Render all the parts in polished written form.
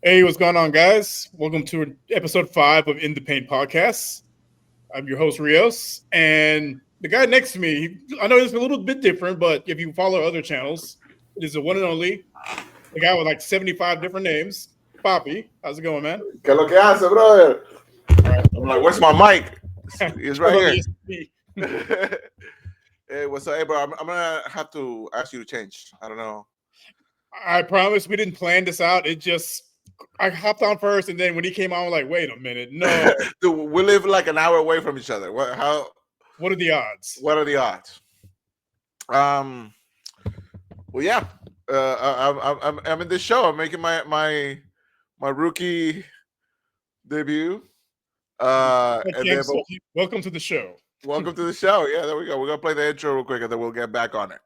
Hey, what's going on, guys? Welcome to episode 5 of In the Paint podcast. I'm your host, Rios, and the guy next to me, I know it's a little bit different, but if you follow other channels, it is the one and only, the guy with like 75 different names, Papi. How's it going, man? ¿Qué es lo que hace, brother? All right. I'm like, where's my mic? It's Hold right on, here. ESP. Hey, what's up? Hey, bro, I'm gonna have to ask you to change. I don't know. I promise we didn't plan this out. I hopped on first, and then when he came on, I was like, wait a minute, no. Dude, we live like an hour away from each other. What are the odds? What are the odds? Um. Well, yeah. I'm in this show. I'm making my rookie debut. And then Welcome to the show. welcome to the show. Yeah, there we go. We're gonna play the intro real quick, and then we'll get back on it.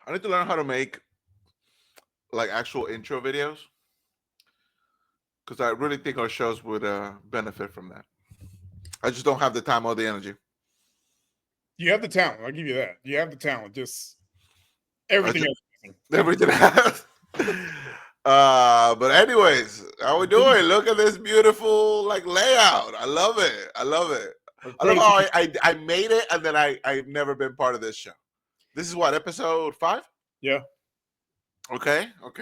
I need to learn how to make like actual intro videos because I really think our shows would benefit from that. I just don't have the time or the energy. You have the talent. I'll give you that. You have the talent. Just everything else. Everything else. But anyways, how we doing? Look at this beautiful like layout. I love it. I love it. I love how I made it, and then I've never been part of this show. This is what, episode 5? Yeah. Okay. What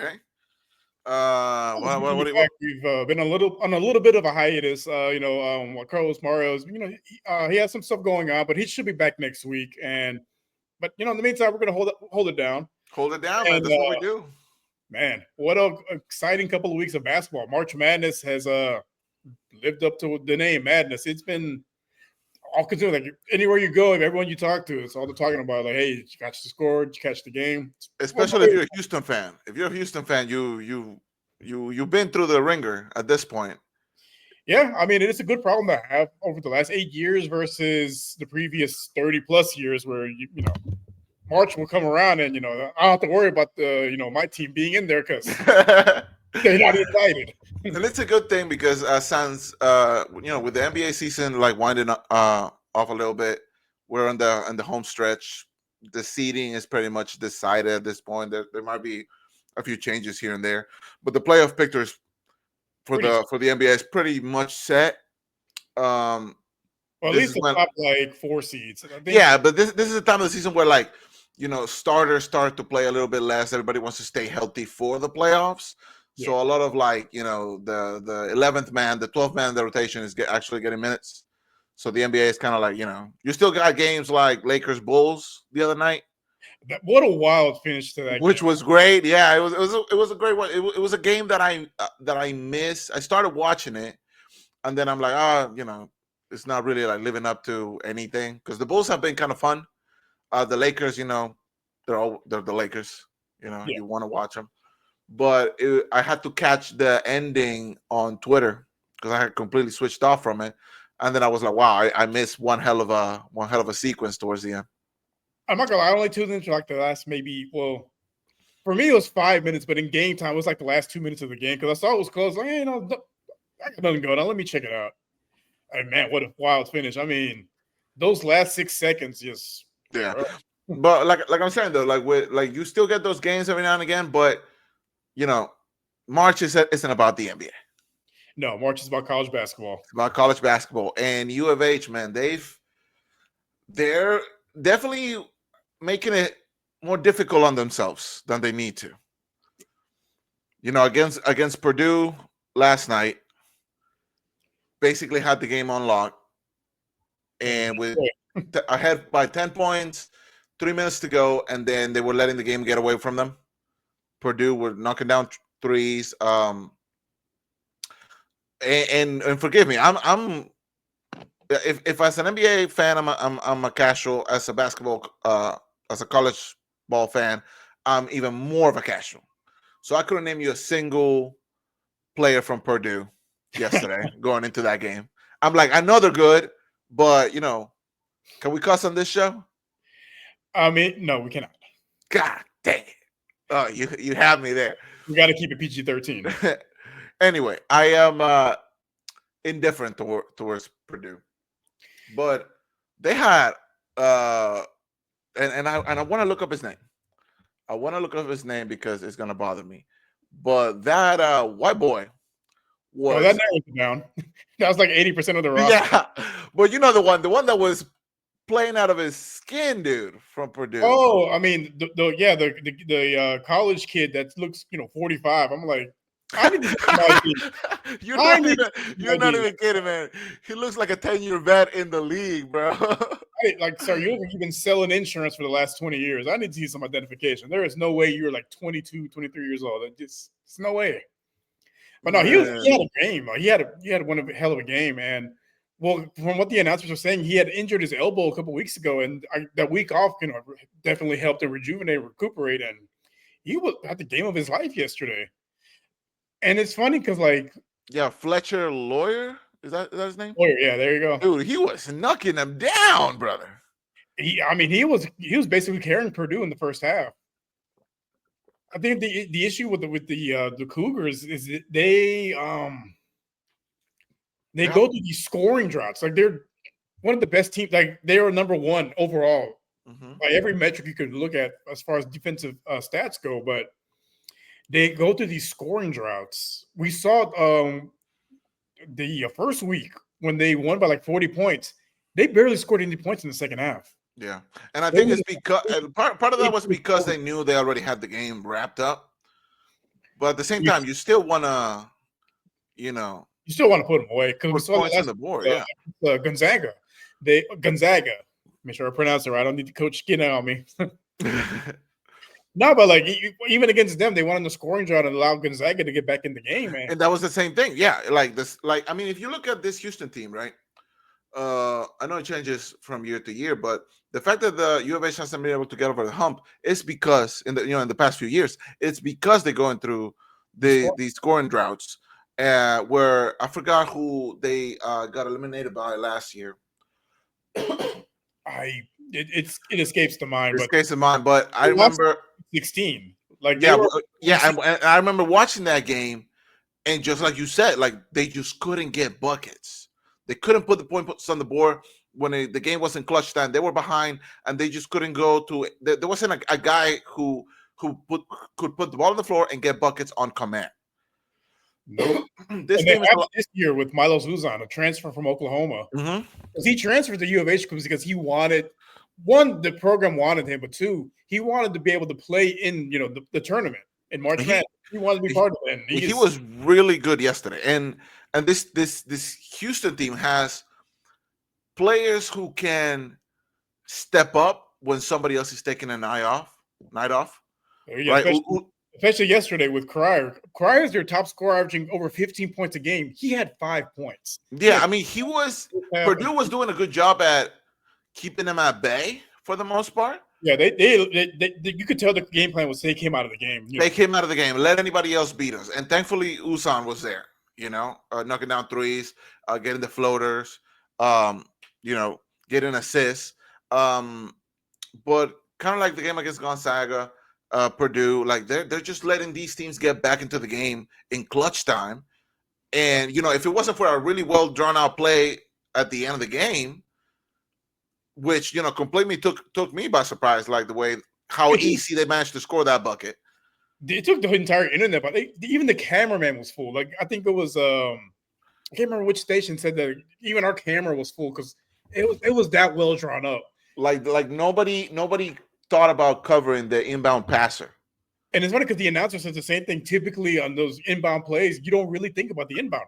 we've been on a little bit of a hiatus. Carlos Mario's. He has some stuff going on, but he should be back next week. But in the meantime, we're gonna hold it down. Hold it down, man. That's what we do. Man, what an exciting couple of weeks of basketball. March Madness has lived up to the name Madness. It's been all consumed. Like anywhere you go, everyone you talk to, it's all they're talking about. Like, hey, did you catch the score? Did you catch the game? Especially if you're a Houston fan. If you're a Houston fan, you've been through the ringer at this point. Yeah, I mean, it is a good problem to have over the last 8 years versus the previous 30 plus years, where March will come around and I don't have to worry about my team being in there because they're not invited. And it's a good thing because since with the NBA season like winding off a little bit, we're on the home stretch. The seeding is pretty much decided at this point. There might be a few changes here and there, but the playoff pictures for the NBA is pretty much set. Well, at least the top like 4 seeds. Yeah, but this is the time of the season where starters start to play a little bit less. Everybody wants to stay healthy for the playoffs. Yeah. So a lot of the 11th man, the 12th man in the rotation is actually getting minutes. So the NBA is kind of like, you still got games like Lakers Bulls the other night. What a wild finish to that Which game. Was great. Yeah, it was a great one. It was a game that I missed. I started watching it, and then I'm like, it's not really like living up to anything because the Bulls have been kind of fun. The Lakers, they're the Lakers. Yeah. You want to watch them, but I had to catch the ending on Twitter because I had completely switched off from it, and then I was like, wow, I missed one hell of a sequence towards the end. I'm not gonna lie, I only tuned into like the last for me it was 5 minutes, but in game time it was like the last 2 minutes of the game because I saw it was close. Like, hey, I got nothing going on. Let me check it out. And man, what a wild finish! I mean, those last 6 seconds just But like I'm saying though, like you still get those games every now and again, but March isn't about the NBA. No, March is about college basketball. It's about college basketball, and U of H, man, they're definitely making it more difficult on themselves than they need to. Against Purdue last night, basically had the game on lock, and with ahead by 10 points, 3 minutes to go, and then they were letting the game get away from them. Purdue were knocking down threes. And forgive me, I'm if as an NBA fan, I'm a casual. As a basketball, as a college ball fan, I'm even more of a casual. So I couldn't name you a single player from Purdue yesterday going into that game. I'm like, I know they're good, but can we cuss on this show? I mean, no, we cannot. God dang it! Oh, you have me there. We got to keep it PG-13. Anyway, I am indifferent towards Purdue. But they had and I want to look up his name. I want to look up his name because it's gonna bother me. But that white boy Oh, that was narrows it down. That was like 80% of the roster. yeah, but you know the one that was playing out of his skin, dude, from Purdue. Oh, I mean, the college kid that looks 45. I'm like, I need to see some ID. You're not even kidding, man. He looks like a 10-year vet in the league, bro. Like, sir, you've been selling insurance for the last 20 years. I need to see some identification. There is no way you're like 22, 23 years old. It's no way. But no, he had a game. He had one hell of a game. And well, from what the announcers were saying, he had injured his elbow a couple weeks ago, and that week off, definitely helped him recuperate, and he was at the game of his life yesterday. And it's funny because, like, yeah, Fletcher Lawyer, is that his name? Lawyer, yeah, there you go, dude. He was knocking them down, brother. He was basically carrying Purdue in the first half. I think the issue with the Cougars is that they go through these scoring droughts. Like, they're one of the best teams. Like, they are number one overall by every metric you could look at as far as defensive stats go. But they go through these scoring droughts. We saw the first week when they won by like 40 points. They barely scored any points in the second half. Yeah, and I think it's because part of that was because they knew they already had the game wrapped up. But at the same time, you still want to, you still want to put them away because we saw points on the board. Gonzaga. Gonzaga. Make sure I pronounce it right. I don't need the coach skin on me. No, but like even against them, they went on the scoring drought and allowed Gonzaga to get back in the game, man. And that was the same thing. Yeah, like this. Like, I mean, if you look at this Houston team, right? I know it changes from year to year, but the fact that the U of H hasn't been able to get over the hump is because in the past few years, it's because they're going through the scoring droughts. Where I forgot who they got eliminated by last year. It escapes the mind. But I remember 16. Like, I remember watching that game, and just like you said, like they just couldn't get buckets. They couldn't put the points on the board when the game wasn't clutch time. They were behind, and they just couldn't go to. There wasn't a guy who could put the ball on the floor and get buckets on command. Nope. This year with Milo Zuzan, a transfer from Oklahoma. He transferred to U of H because he wanted, one, the program wanted him, but two, he wanted to be able to play in the tournament in March Madness. He wanted to be part of it. And he was really good yesterday, and this Houston team has players who can step up when somebody else is taking a night off. Yeah, right? Especially yesterday with Cryer. Cryer is their top scorer, averaging over 15 points a game. He had 5 points. Yeah, I mean, Purdue was doing a good job at keeping them at bay for the most part. Yeah, you could tell the game plan was they came out of the game. They came out of the game, let anybody else beat us, and thankfully Usan was there. Knocking down threes, getting the floaters, getting assists. But kind of like the game against Gonzaga, Purdue, like they're just letting these teams get back into the game in clutch time. And if it wasn't for a really well drawn out play at the end of the game, which completely took me by surprise, like the way how easy they managed to score that bucket. They took the entire internet, but even the cameraman was full. Like, I think it was I can't remember which station said that even our camera was full because it was that well drawn up. Like nobody thought about covering the inbound passer. And it's funny because the announcer says the same thing. Typically on those inbound plays, you don't really think about the inbounder.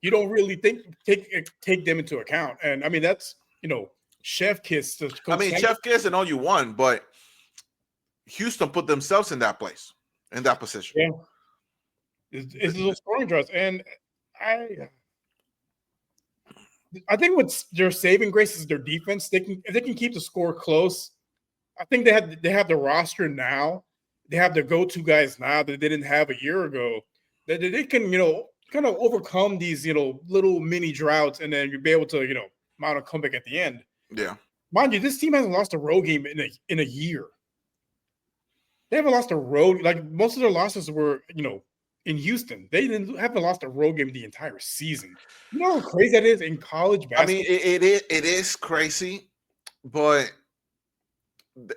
You don't really take them into account. And I mean, that's chef kiss. Chef kiss and all you want, but Houston put themselves in that place, in that position. Yeah, it's those scoring droughts, and I think what's their saving grace is their defense. If they can keep the score close, I think they have the roster now. They have their go-to guys now that they didn't have a year ago. That they can kind of overcome these little mini droughts, and then you'll be able to mount a comeback at the end. Yeah, mind you, this team hasn't lost a road game in a year. They haven't lost a road. Like, most of their losses were, in Houston. They haven't lost a road game the entire season. You know how crazy that is in college I mean, basketball? it is crazy, but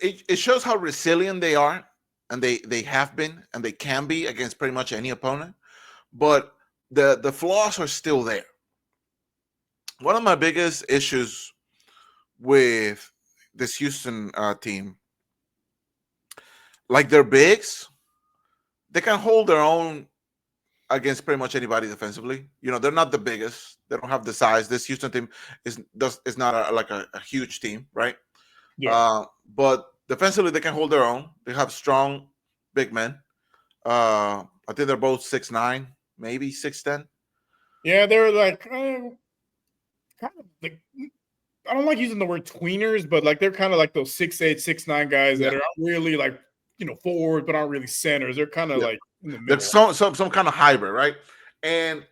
it shows how resilient they are, and they have been, and they can be against pretty much any opponent. But the flaws are still there. One of my biggest issues with this Houston team, like their bigs, they can hold their own against pretty much anybody defensively. They're not the biggest. They don't have the size. This Houston team is not a huge team, right? Yeah. But defensively, they can hold their own. They have strong big men. I think they're both 6'9", maybe 6'10". Yeah, they're like kind of like, I don't like using the word tweeners, but like they're kind of like those 6'8", 6'9" guys that Yeah. are really like forward, but aren't really centers. They're kind of Yeah. like in the There's middle. some kind of hybrid, right? And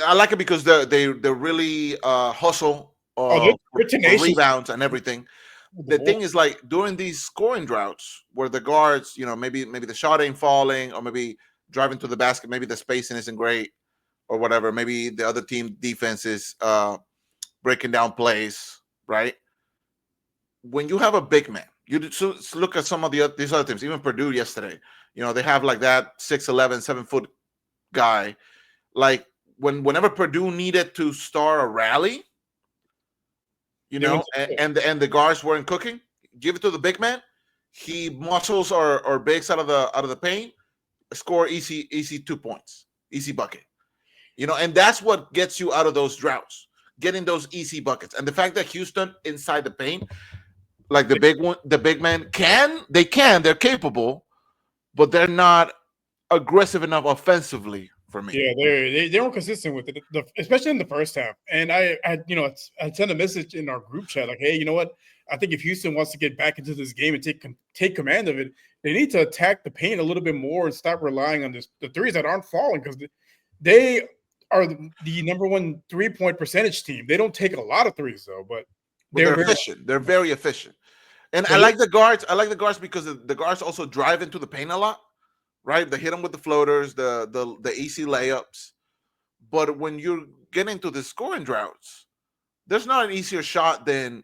I like it because they're really hustle Oh, they're for tenacious. rebounds and everything. The thing is, like, during these scoring droughts where the guards, maybe the shot ain't falling, or maybe driving to the basket, maybe the spacing isn't great, or whatever. Maybe the other team defense is breaking down plays, right? When you have a big man, you look at some of these other teams, even Purdue yesterday. They have like that 6'11", 7-foot guy. Like whenever Purdue needed to start a rally, and the guards weren't cooking, give it to the big man. He muscles or bakes out of the paint, score easy 2 points, easy bucket. And that's what gets you out of those droughts, getting those easy buckets. And the fact that Houston inside the paint, like the big man they're capable, but they're not aggressive enough offensively for me. Yeah, they weren't consistent with it, especially in the first half. And I sent a message in our group chat like, hey, you know what? I think if Houston wants to get back into this game and take command of it, they need to attack the paint a little bit more and stop relying on the threes that aren't falling, because they are the number one 3-point percentage team. They don't take a lot of threes though, but they're efficient. They're very efficient. And I like the guards. I like the guards because the guards also drive into the paint a lot, right? They hit them with the floaters, the easy layups. But when you're getting into the scoring droughts, there's not an easier shot than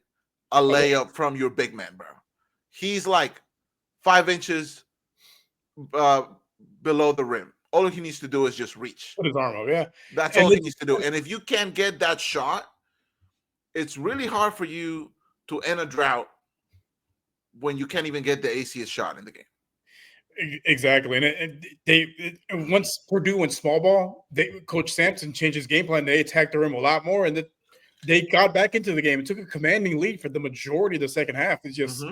a layup from your big man, bro. He's like 5 inches below the rim. All he needs to do is just reach. Put his arm up, yeah. That's all he needs to do. And if you can't get that shot, it's really hard for you to end a drought when you can't even get the ACS shot in the game. Exactly, and once Purdue went small ball, Coach Sampson changed his game plan. They attacked the rim a lot more, and they got back into the game. It took a commanding lead for the majority of the second half. It's just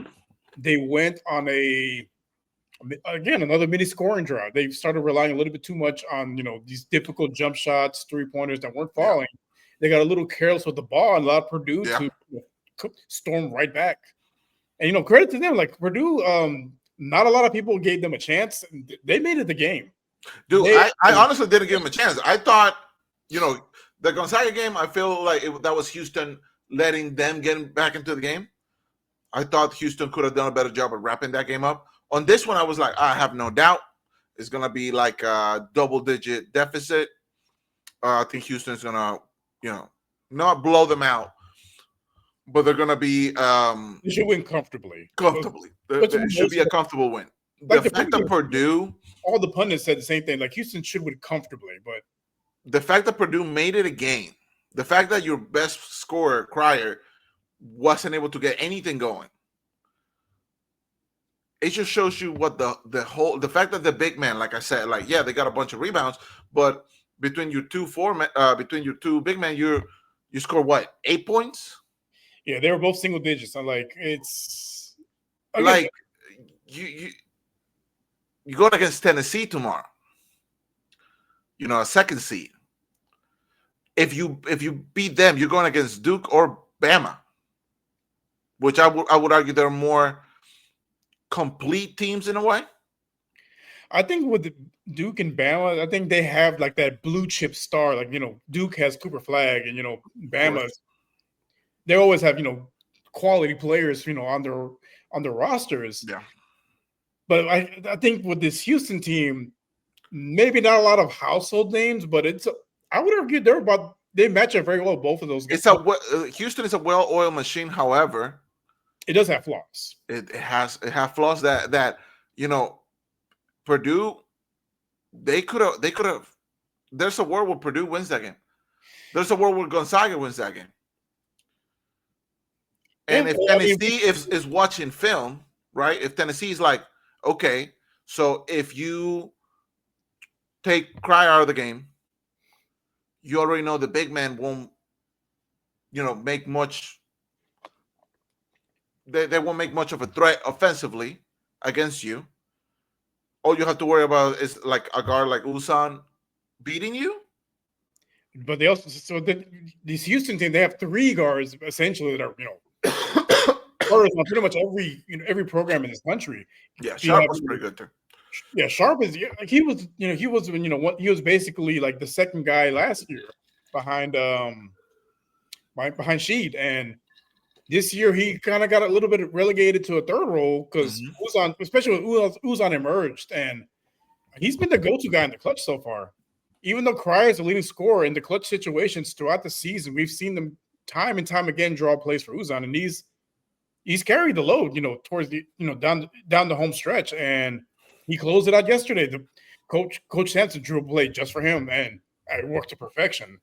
they went on another mini scoring drought. They started relying a little bit too much on these difficult jump shots, 3-pointers that weren't falling. Yeah. They got a little careless with the ball and allowed Purdue to storm right back. And credit to them, like Purdue. Not a lot of people gave them a chance. They made it the game. Dude, I honestly didn't give them a chance. I thought, the Gonzaga game, I feel like that was Houston letting them get back into the game. I thought Houston could have done a better job of wrapping that game up. On this one, I was like, I have no doubt it's going to be like a double-digit deficit. I think Houston's going to, not blow them out, but they're going to be they should win comfortably. It should be a comfortable win. Like the fact that Purdue, all the pundits said the same thing. Like Houston should win comfortably, but the fact that Purdue made it a game, the fact that your best scorer, Cryer, wasn't able to get anything going, it just shows you what the fact that the big man, like I said, like they got a bunch of rebounds, but between your two big men, you score what, 8 points? Yeah, they were both single digits. I'm like, it's like you go against Tennessee tomorrow. A second seed. If you beat them, you're going against Duke or Bama, which I would argue they're more complete teams in a way. I think with Duke and Bama, I think they have like that blue chip star. Like Duke has Cooper Flag, and Bama. They always have quality players on their rosters. Yeah. But I think with this Houston team, maybe not a lot of household names, but I would argue they match up very well, both of those guys. Houston is a well-oiled machine. However, it does have flaws. It has flaws that Purdue, they could have. There's a world where Purdue wins that game. There's a world where Gonzaga wins that game. And if Tennessee is watching film, right? If Tennessee is like, okay, so if you take Cry out of the game, you already know the big man won't, make much. They won't make much of a threat offensively against you. All you have to worry about is like a guard like Usan beating you. But they also these Houston team, they have 3 guards essentially that are guards on pretty much every program in this country. Yeah, Sharp was pretty good too. Yeah, Sharp is he was basically like the second guy last year behind Sheed, and this year he kind of got a little bit relegated to a third role because Uzan, especially when Uzan emerged, and he's been the go-to guy in the clutch so far. Even though Cry is the leading scorer in the clutch situations throughout the season, we've seen them time and time again draw plays for Uzan, and he's carried the load, towards the down the home stretch, and he closed it out yesterday. The Coach Sampson drew a play just for him, and it worked to perfection.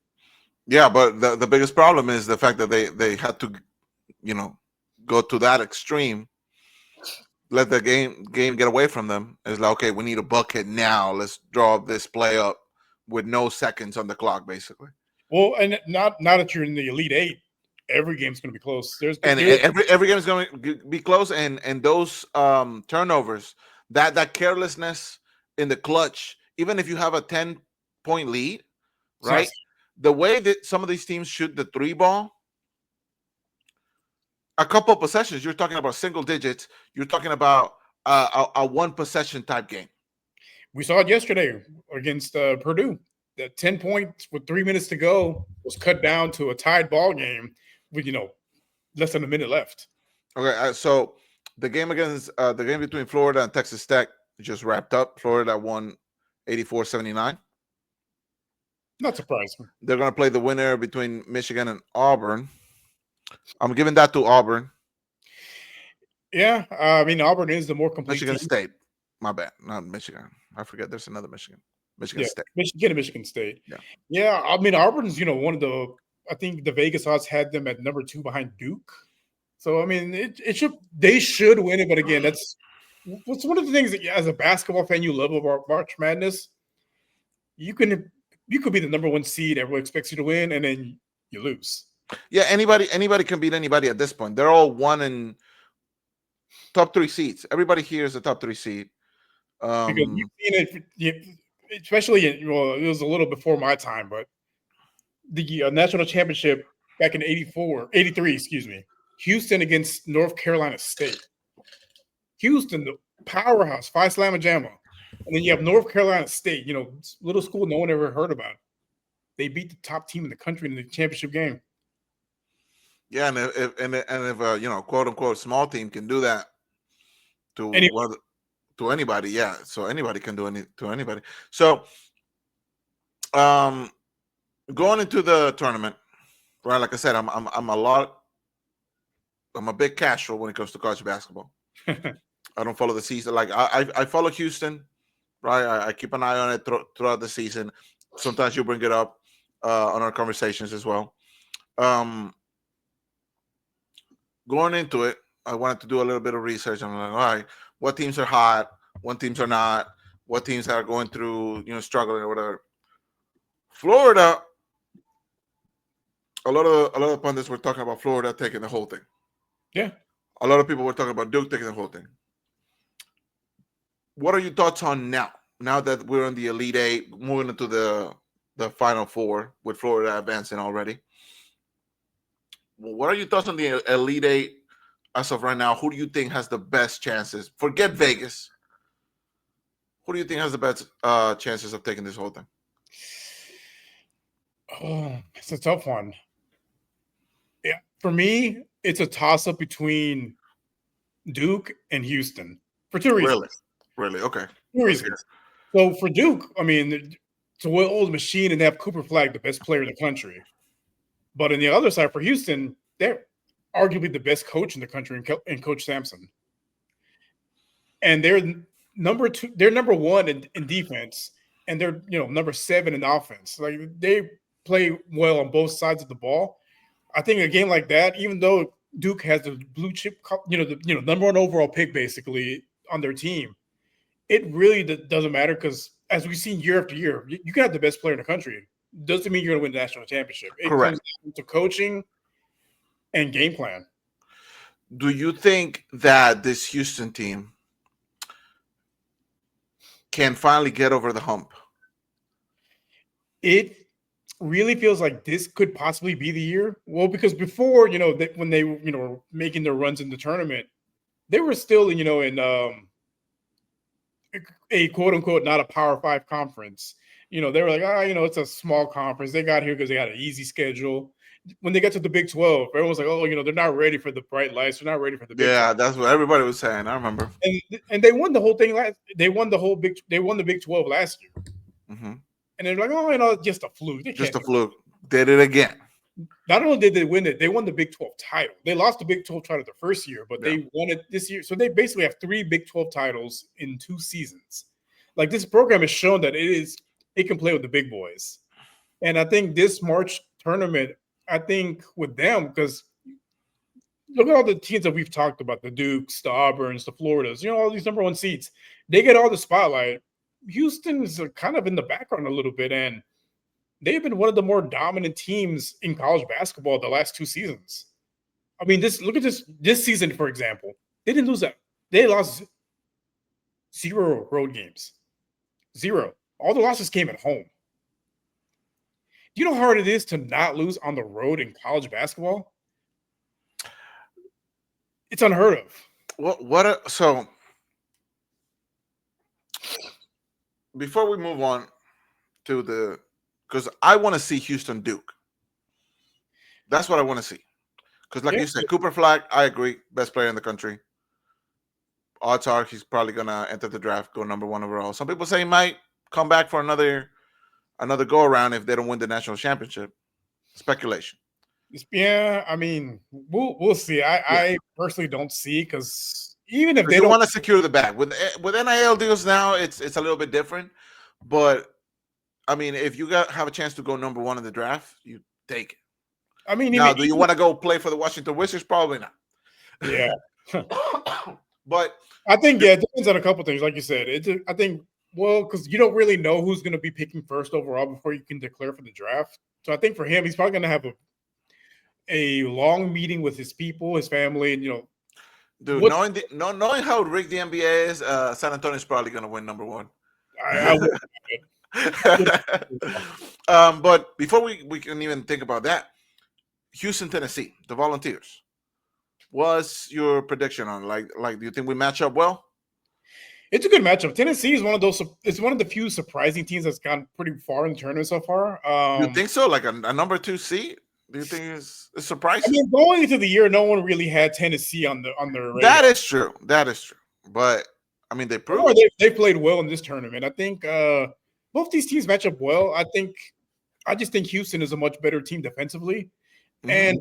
Yeah, but the biggest problem is the fact that they had to, go to that extreme, let the game get away from them. It's like, okay, we need a bucket now. Let's draw this play up with no seconds on the clock, basically. Well, and now that you're in the Elite Eight, every game's going to be close. Every game is going to be close, and those turnovers, that carelessness in the clutch, even if you have a 10-point lead, right? Yes. The way that some of these teams shoot the 3 ball, a couple of possessions, you're talking about single digits. You're talking about a 1 possession type game. We saw it yesterday against Purdue. That 10 points with 3 minutes to go was cut down to a tied ball game with less than a minute left. Okay, so the game between Florida and Texas Tech just wrapped up. Florida won 84-79. Not surprising. They're going to play the winner between Michigan and Auburn. I'm giving that to Auburn. Yeah, I mean, Auburn is the more complete Michigan team. State. My bad. Not Michigan. I forget there's another Michigan. Michigan State. Michigan State. Yeah. I mean, Auburn's, one of the, I think the Vegas odds had them at number 2 behind Duke. So, I mean, they should win it. But again, that's one of the things that as a basketball fan, you love about March Madness. You could be the number 1 seed. Everyone expects you to win, and then you lose. Yeah. Anybody can beat anybody at this point. They're all 1 in top 3 seeds. Everybody here is a top 3 seed. Because you've seen it, especially it was a little before my time, but the national championship back in 83, Houston against North Carolina State. Houston, the powerhouse, 5 slamma jamma. And then you have North Carolina State, little school no one ever heard about. They beat the top team in the country in the championship game. Yeah, and if quote unquote small team can do that to anybody, yeah. So anybody can do to anybody. So, going into the tournament, right? Like I said, I'm a big casual when it comes to college basketball. I don't follow the season. Like I follow Houston, right? I keep an eye on it throughout the season. Sometimes you bring it up on our conversations as well. Going into it, I wanted to do a little bit of research. I'm like, all right, what teams are hot? What teams are not? What teams are going through, struggling or whatever. Florida, a lot of pundits were talking about Florida taking the whole thing. Yeah. A lot of people were talking about Duke taking the whole thing. What are your thoughts on now? Now that we're in the Elite Eight, moving into the Final Four with Florida advancing already. What are your thoughts on the Elite Eight as of right now? Who do you think has the best chances? Forget Vegas. Who do you think has the best chances of taking this whole thing? Oh, it's a tough one. Yeah, for me, it's a toss-up between Duke and Houston for 2 reasons. Really? Okay. 2 reasons. So for Duke, I mean, it's a well-oiled machine, and they have Cooper Flag, the best player in the country. But on the other side, for Houston, they're arguably the best coach in the country in Coach Sampson. And they're number two, they're number one in defense, and they're number 7 in offense. Like they play well on both sides of the ball. I think a game like that, even though Duke has the blue chip, number one overall pick basically on their team, it really doesn't matter because as we've seen year after year, you can have the best player in the country. Doesn't mean you're going to win the national championship. It Correct. comes down to coaching and game plan. Do you think that this Houston team can finally get over the hump? It really feels like this could possibly be the year. Well, because before, when they were making their runs in the tournament, they were still, in a quote unquote not a Power 5 conference. They were like, it's a small conference. They got here because they got an easy schedule. When they got to the Big 12, everyone was like, oh, they're not ready for the bright lights. They're not ready for the Big 12. That's what everybody was saying. I remember. And they won the whole thing. They won the Big 12 last year. Mm-hmm. And they're like, just a fluke. Just a fluke. Did it again. Not only did they win it, they won the Big 12 title. They lost the Big 12 title the first year, but they won it this year. So they basically have 3 Big 12 titles in 2 seasons. Like this program has shown that it can play with the big boys. And I think this March tournament, I think with them, because look at all the teams that we've talked about, the Dukes, the Auburns, the Floridas, all these number 1 seeds. They get all the spotlight. Houston is kind of in the background a little bit, and they've been one of the more dominant teams in college basketball the last 2 seasons. I mean, look at this season, for example. They didn't lose that. They lost 0 road games. 0. All the losses came at home. Do you know how hard it is to not lose on the road in college basketball? It's unheard of. So before we move on to because I want to see Houston Duke. That's what I want to see. Because like you said, Cooper Flag, I agree, best player in the country. Odds are he's probably going to enter the draft, go number 1 overall. Some people say he might come back for another go-around if they don't win the national championship. Speculation. Yeah, I mean, we'll see. I personally don't see because even if they don't want to secure the bag with NIL deals now, it's a little bit different. But I mean, if you have a chance to go number 1 in the draft, you take it. I mean, now, do you want to go play for the Washington Wizards? Probably not. Yeah, but I think it depends on a couple things. Like you said, I think because you don't really know who's going to be picking first overall before you can declare for the draft. So I think for him, he's probably going to have a long meeting with his people, his family, and dude, knowing how rigged the NBA is, San Antonio is probably going to win number 1. But before we can even think about that, Houston, Tennessee, the Volunteers. What's your prediction on like? Do you think we match up well? It's a good matchup. Tennessee is one of those. It's one of the few surprising teams that's gone pretty far in the tournament so far. You think so? Like a number 2 seed? Do you think it's surprising? I mean, going into the year, no one really had Tennessee on their radar. That is true. But I mean, they proved they played well in this tournament. I think both these teams match up well. I just think Houston is a much better team defensively, and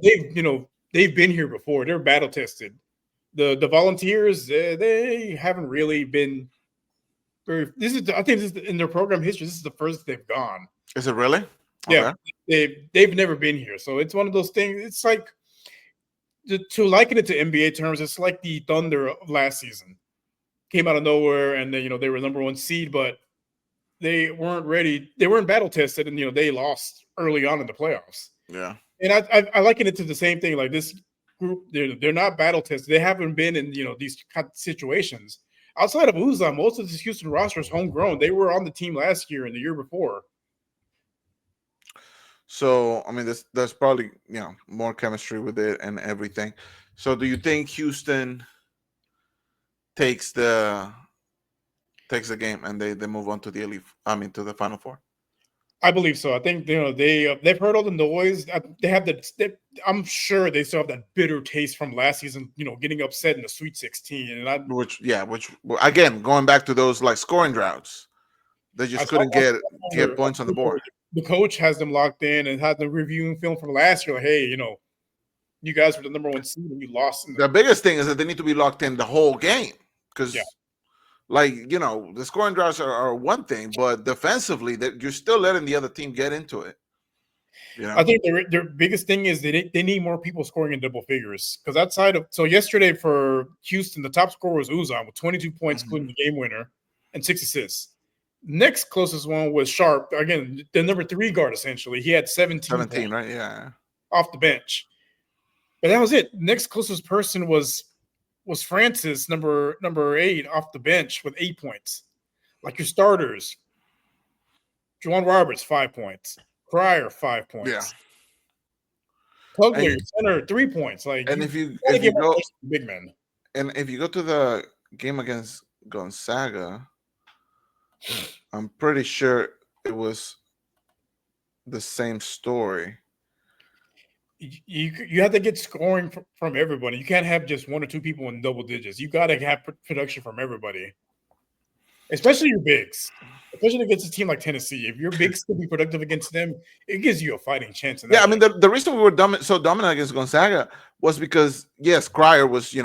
they've been here before. They're battle tested. The Volunteers, they haven't really been very. I think this is in their program history. This is the first they've gone. Is it really? Yeah, they've never been here. So it's one of those things. It's like to liken it to NBA terms. It's like the Thunder of last season. Came out of nowhere, and then they were number 1 seed, but they weren't ready. They weren't battle tested, and they lost early on in the playoffs. Yeah, and I liken it to the same thing. Like this group, they're not battle tested. They haven't been in these situations. Outside of Uzan, most of this Houston roster is homegrown. They were on the team last year and the year before. So I mean, there's probably more chemistry with it and everything. So do you think Houston takes the game and they move on to the elite? I mean, to the Final Four. I believe so. I think they've heard all the noise. They have I'm sure they still have that bitter taste from last season. Getting upset in the Sweet 16, which again, going back to those like scoring droughts. They I just saw couldn't get on points on the Twitter, board. the coach has them locked in and had them reviewing film from last year. Like, hey, you guys were the number one seed and you lost in the The biggest thing is that they need to be locked in the whole game yeah. because, like, the scoring drives are one thing, but defensively, that you're still letting the other team get into it. I think their biggest thing is they need more people scoring in double figures because yesterday for Houston, the top scorer was Uzan with 22 points, including the game winner and 6 assists. Next closest one was Sharp, again the number 3 guard essentially. He had 17 points, right? Yeah, off the bench, but that was it. Next closest person was Francis, number 8, off the bench with 8 points. Like your starters, Juwan Roberts 5 points, Cryer 5 points. Yeah. Pugler, center, 3 points. Like, and you if you go big men, and if you go to the game against Gonzaga, I'm pretty sure it was the same story. you have to get scoring from everybody. You can't have just 1 or 2 people in double digits. You got to have production from everybody, especially your bigs. Especially against a team like Tennessee, if your bigs can be productive against them, it gives you a fighting chance. Yeah, I mean the reason we were so dominant against Gonzaga was because yes, Cryer was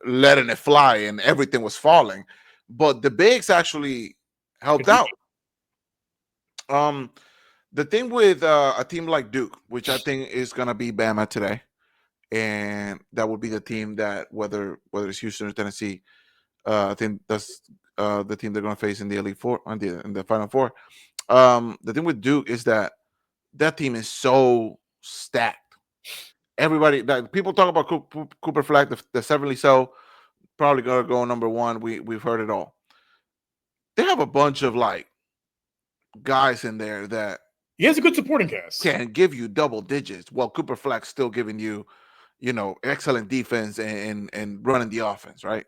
letting it fly and everything was falling, but the bigs actually helped out. The thing with a team like Duke, which I think is gonna be Bama today, and that would be the team that whether it's Houston or Tennessee, I think that's the team they're gonna face in the Elite Four, in the Final Four. The thing with Duke is that team is so stacked. Everybody, people talk about Cooper Flag, the severely so, probably gonna go number 1. We've heard it all. They have a bunch of guys in there that he has a good supporting cast, can give you double digits, while Cooper Flagg's still giving you, excellent defense and running the offense, right?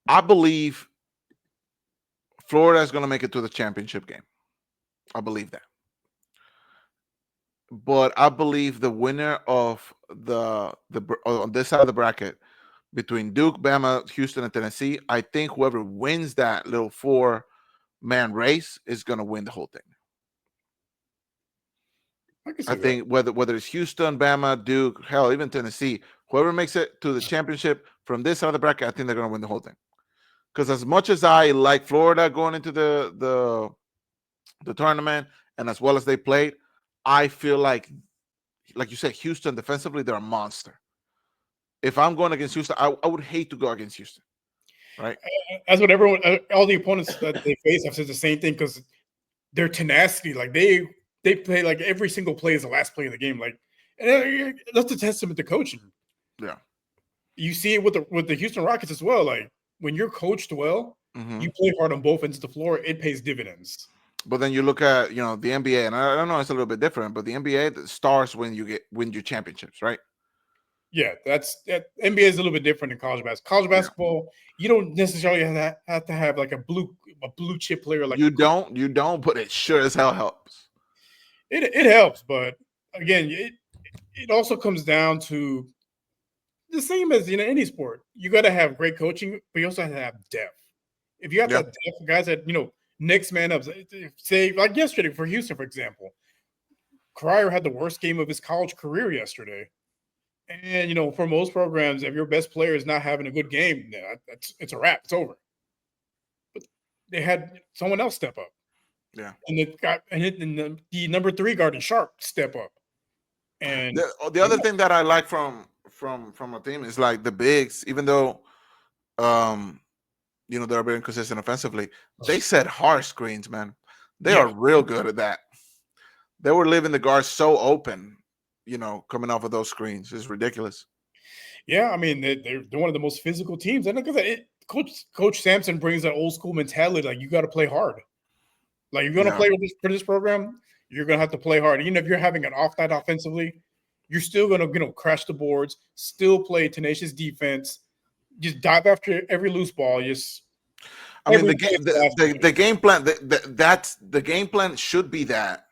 I believe Florida is going to make it to the championship game. I believe that. But I believe the winner of the on this side of the bracket between Duke, Bama, Houston, and Tennessee, I think whoever wins that little 4-man race is going to win the whole thing. I think whether it's Houston, Bama, Duke, hell, even Tennessee, whoever makes it to the championship from this side of the bracket, I think they're going to win the whole thing. Because as much as I like Florida going into the tournament, and as well as they played, I feel like you said, Houston defensively, they're a monster. If I'm going against Houston, I would hate to go against Houston, right? That's what all the opponents that they face have said the same thing, because their tenacity, like they play like every single play is the last play of the game. Like, and that's a testament to coaching. Yeah, you see it with the Houston Rockets as well. Like, when you're coached well, you play hard on both ends of the floor, it pays dividends. But then you look at the NBA, and I don't know, it's a little bit different, but the NBA, the stars win your championships, right? Yeah, NBA is a little bit different than college basketball. College basketball, you don't necessarily have to have like a blue chip player. Like you don't, but it sure as hell helps. It helps, but again, it also comes down to the same as any sport. You got to have great coaching, but you also have to have depth. If you have that depth, guys that next man up, say like yesterday for Houston, for example, Cryer had the worst game of his college career yesterday. And for most programs, if your best player is not having a good game, it's a wrap. It's over. But they had someone else step up. Yeah, and the number 3 guard and Sharp step up. And the other thing that I like from a team is like the bigs, even though they're very inconsistent offensively, they set hard screens, man. They are real good at that. They were leaving the guards so open, coming off of those screens. It's ridiculous. Yeah, I mean, they're one of the most physical teams. And because Coach Sampson brings that old school mentality, like, you got to play hard. Like, if you're going to play for this program, you're going to have to play hard. Even if you're having an off night offensively, you're still going to crash the boards, still play tenacious defense, just dive after every loose ball. I mean, the game plan, that's the game plan should be that.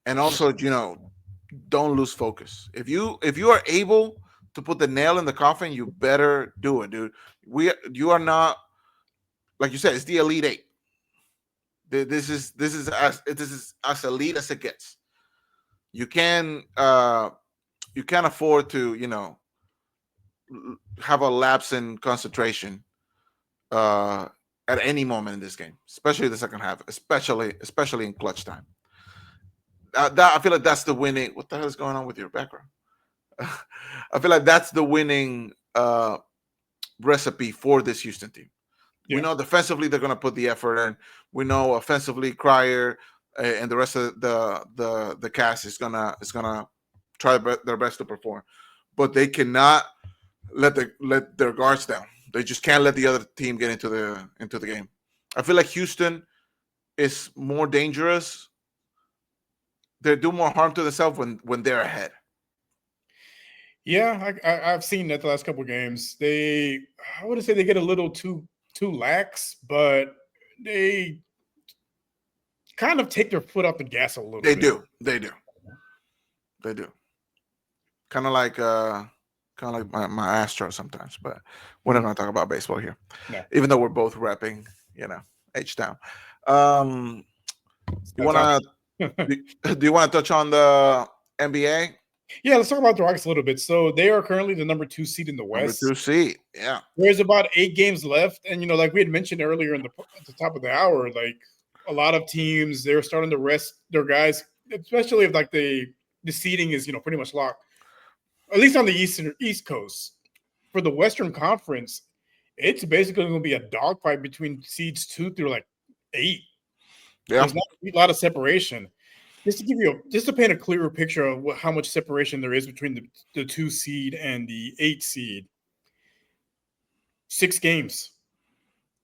And also, don't lose focus. If you are able to put the nail in the coffin, you better do it, dude. You are not like you said, it's the Elite Eight. This is as elite as it gets. You can you can't afford to have a lapse in concentration uh, at any moment in this game, especially the second half, especially in clutch time. I feel like that's the winning. What the hell is going on with your background? I feel like that's the winning recipe for this Houston team. We know defensively they're going to put the effort in. We know offensively Crier and the rest of the cast is gonna try their best to perform, but they cannot let their guards down. They just can't let the other team get into the game. I feel like Houston is more dangerous. They do more harm to themselves when they're ahead. Yeah, I've seen that the last couple of games. I wouldn't say they get a little too lax, but they kind of take their foot off the gas a little bit. They do. Kind of like my Astro sometimes, but we're not going to talk about baseball here. No. Even though we're both repping, H-Town. Do you want to touch on the NBA? Yeah, let's talk about the Rockets a little bit. So they are currently the number 2 seed in the West. Number 2 seed, yeah. There's about 8 games left, and like we had mentioned earlier at the top of the hour, like a lot of teams they're starting to rest their guys, especially if like the seeding is pretty much locked, at least on the East Coast. For the Western Conference, it's basically going to be a dogfight between seeds 2 through like 8. Yeah, there's not a lot of separation. Just to paint a clearer picture of how much separation there is between the 2 seed and the 8 seed. 6 games.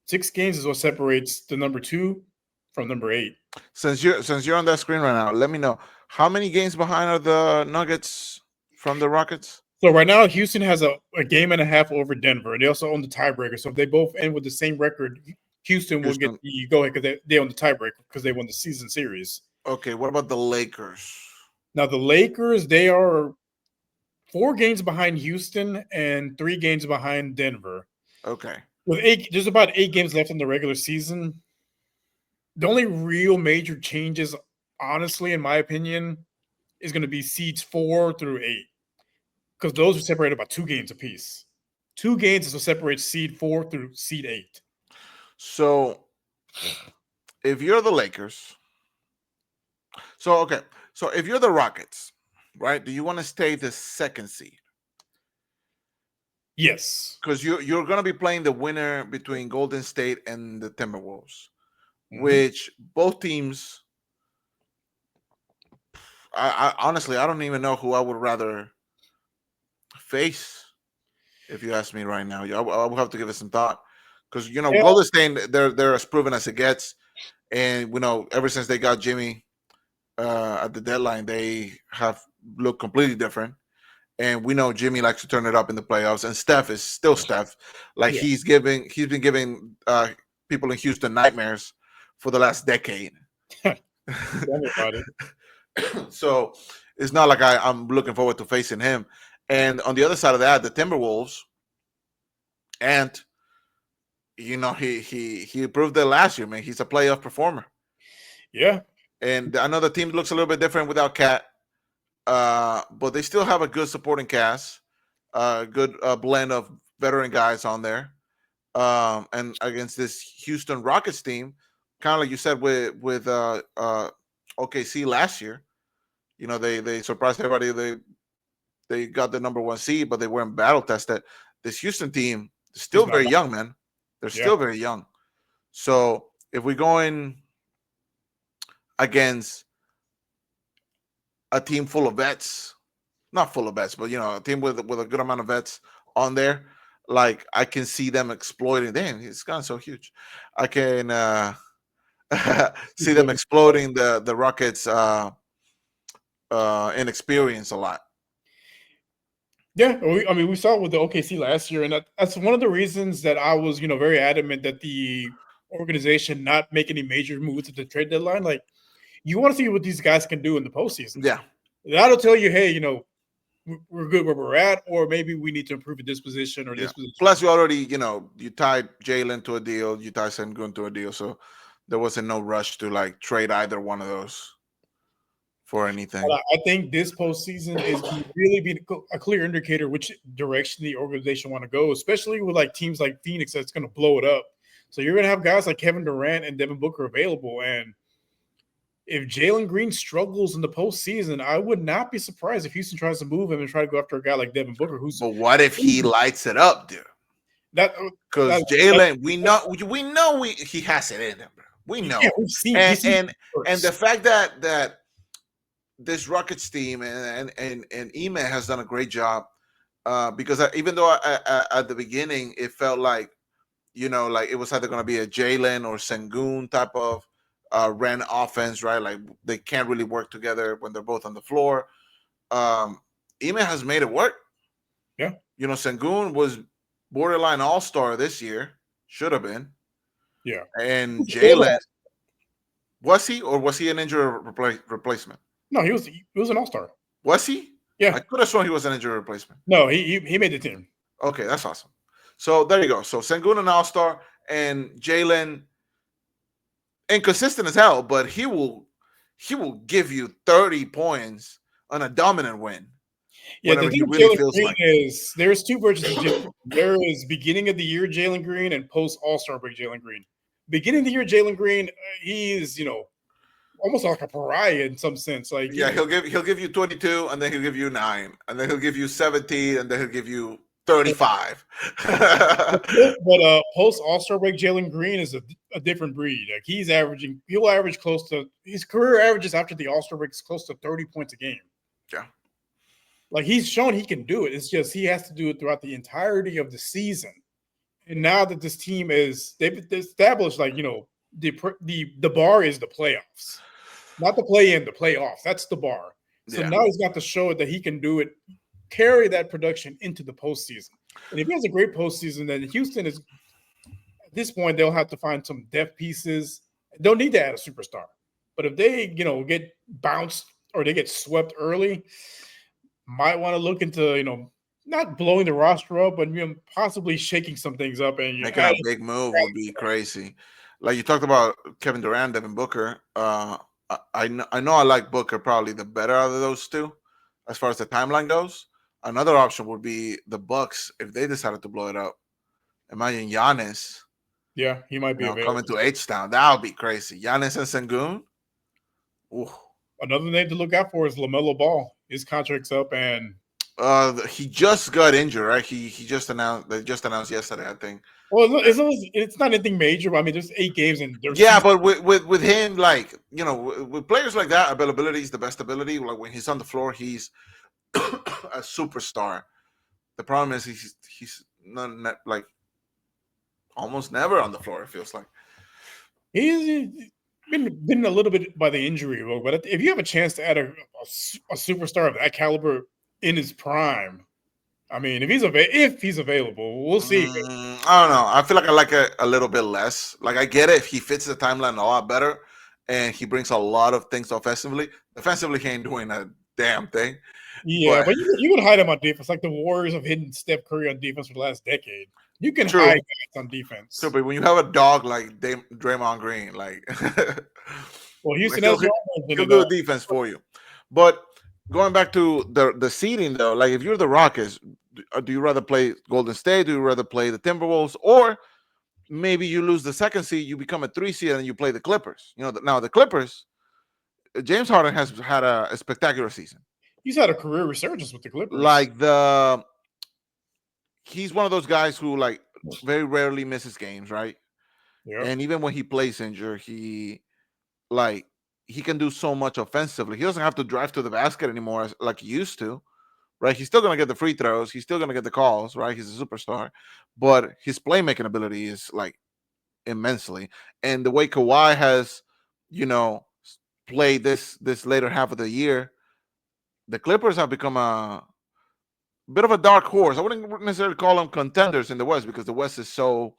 6 games is what separates the number 2 from number 8. Since you're on that screen right now, let me know how many games behind are the Nuggets from the Rockets? So right now, Houston has a game and a half over Denver. They also own the tiebreaker. So if they both end with the same record, Houston will get the go-ahead because they own the tiebreaker because they won the season series. Okay, what about the Lakers? Now, the Lakers, they are 4 games behind Houston and 3 games behind Denver. Okay. There's about 8 games left in the regular season. The only real major changes, honestly, in my opinion, is going to be seeds 4 through 8. Because those are separated by 2 games apiece. 2 games is what separates seed 4 through seed 8. So, if you're the Lakers... So if you're the Rockets, right? Do you want to stay the 2nd seed? Yes, because you're going to be playing the winner between Golden State and the Timberwolves, which both teams. I honestly I don't even know who I would rather face. If you ask me right now, I would have to give it some thought because Golden State they're as proven as it gets, and ever since they got Jimmy. At the deadline, they have looked completely different, and we know Jimmy likes to turn it up in the playoffs. And Steph is still Steph, he's been giving people in Houston nightmares for the last decade. So it's not like I'm looking forward to facing him. And on the other side of that, the Timberwolves, and he proved that last year, man. He's a playoff performer. Yeah. And I know the team looks a little bit different without Cat, but they still have a good supporting cast, a good blend of veteran guys on there. And against this Houston Rockets team, kind of like you said with OKC last year, they surprised everybody. They got the number 1 seed, but they weren't battle tested. This Houston team is still very young, man. They're still very young. So if we go in against a team full of vets, not full of vets, but a team with a good amount of vets on there, like I can see them exploiting. Damn, it's gotten so huge. I can see them exploiting the Rockets' inexperience a lot. Yeah, we saw it with the OKC last year, and that's one of the reasons that I was very adamant that the organization not make any major moves at the trade deadline. Like, you want to see what these guys can do in the postseason. Yeah. That'll tell you, hey, we're good where we're at, or maybe we need to improve in this position or Yeah. this position. Plus, you already, you tied Jalen to a deal, you tied Sengun to a deal, so there wasn't no rush to like trade either one of those for But anything. I think this postseason is really being a clear indicator which direction the organization want to go, especially with like teams like Phoenix that's going to blow it up. So you're going to have guys like Kevin Durant and Devin Booker available, and if Jalen Green struggles in the postseason, I would not be surprised if Houston tries to move him and try to go after a guy like Devin Booker, who's But what if he lights it up, dude? that. Because Jalen, we know he has it in him, bro. We know. Yeah, we've seen, and the fact that this Rockets team and Ime has done a great job, because even though at the beginning it felt like, like it was either going to be a Jalen or Sengun type of Ren offense, right? Like they can't really work together when they're both on the floor. Ime has made it work. Yeah. Sengun was borderline all-star this year. Should have been. Yeah. And Jalen, was he an injury replacement? No, he was an all-star. Was he? Yeah. I could have sworn he was an injury replacement. No, he made the team. Okay, that's awesome. So there you go. So Sengun an all-star, and Jalen inconsistent as hell, but he will give you 30 points on a dominant win. Yeah, the thing with Jalen Green is there's two versions of Jalen. There is beginning of the year Jalen Green and post All-Star break Jalen Green. Beginning of the year Jalen Green, he is almost like a pariah in some sense. Like he'll give you 22, and then he'll give you 9, and then he'll give you 17, and then he'll give you 35. But post All-Star break Jalen Green is a different breed. Like he'll average close to his career averages after the All-Star break is close to 30 points a game. Yeah. Like he's shown he can do it. It's just he has to do it throughout the entirety of the season. And now that this team they've established, like, the bar is the playoffs, not the play-in, the playoffs. That's the bar. So now he's got to show it that he can do it, carry that production into the postseason. And if he has a great postseason, then Houston is, at this point, they'll have to find some depth pieces. They'll need to add a superstar. But if they, get bounced or they get swept early, might want to look into, not blowing the roster up, but possibly shaking some things up and making a big move would be crazy. Like you talked about Kevin Durant, Devin Booker. I know I like Booker probably the better out of those two, as far as the timeline goes. Another option would be the Bucks if they decided to blow it up. Imagine Giannis. Yeah, he might be coming to H-Town. That would be crazy. Giannis and Sengun. Ooh. Another name to look out for is LaMelo Ball. His contract's up, and he just got injured, right? He just announced. They just announced yesterday, I think. Well, it's not anything major. I mean, there's 8 games, and but with him, like with players like that, availability is the best ability. Like when he's on the floor, he's a superstar. The problem is he's not like almost never on the floor. It feels like he's been a little bit by the injury, but if you have a chance to add a superstar of that caliber in his prime, I mean, if he's available, we'll see. I don't know. I feel like I like a little bit less. Like I get it if he fits the timeline a lot better, and he brings a lot of things offensively. Defensively, he ain't doing a damn thing. Yeah, but you can hide him on defense, like the Warriors have hidden Steph Curry on defense for the last decade. You can hide guys on defense. True, but when you have a dog like Draymond Green, like, well, Houston he'll do a defense for you. But going back to the seeding, though, like if you're the Rockets, do you rather play Golden State? Do you rather play the Timberwolves? Or maybe you lose the 2nd seed, you become a 3 seed, and you play the Clippers. Now the Clippers, James Harden has had a spectacular season. He's had a career resurgence with the Clippers. Like he's one of those guys who like very rarely misses games, right? Yeah. And even when he plays injured, he can do so much offensively. He doesn't have to drive to the basket anymore like he used to, right? He's still going to get the free throws. He's still going to get the calls, right? He's a superstar. But his playmaking ability is like immensely. And the way Kawhi has, played this later half of the year, the Clippers have become a bit of a dark horse. I wouldn't necessarily call them contenders in the West because the West is so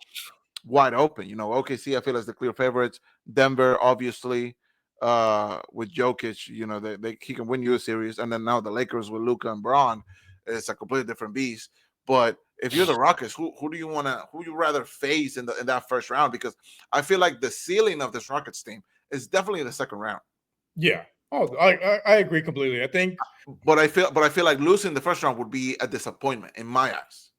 wide open. OKC, I feel, is the clear favorites. Denver, obviously. with Jokic. You know, he can win you a series, and then now the Lakers with Luka and Braun, it's a completely different beast. But if you're the Rockets, who do you rather face in that first round? Because I feel like the ceiling of this Rockets team is definitely the second round. Yeah. Oh, I agree completely. I think, but I feel like losing the first round would be a disappointment in my eyes.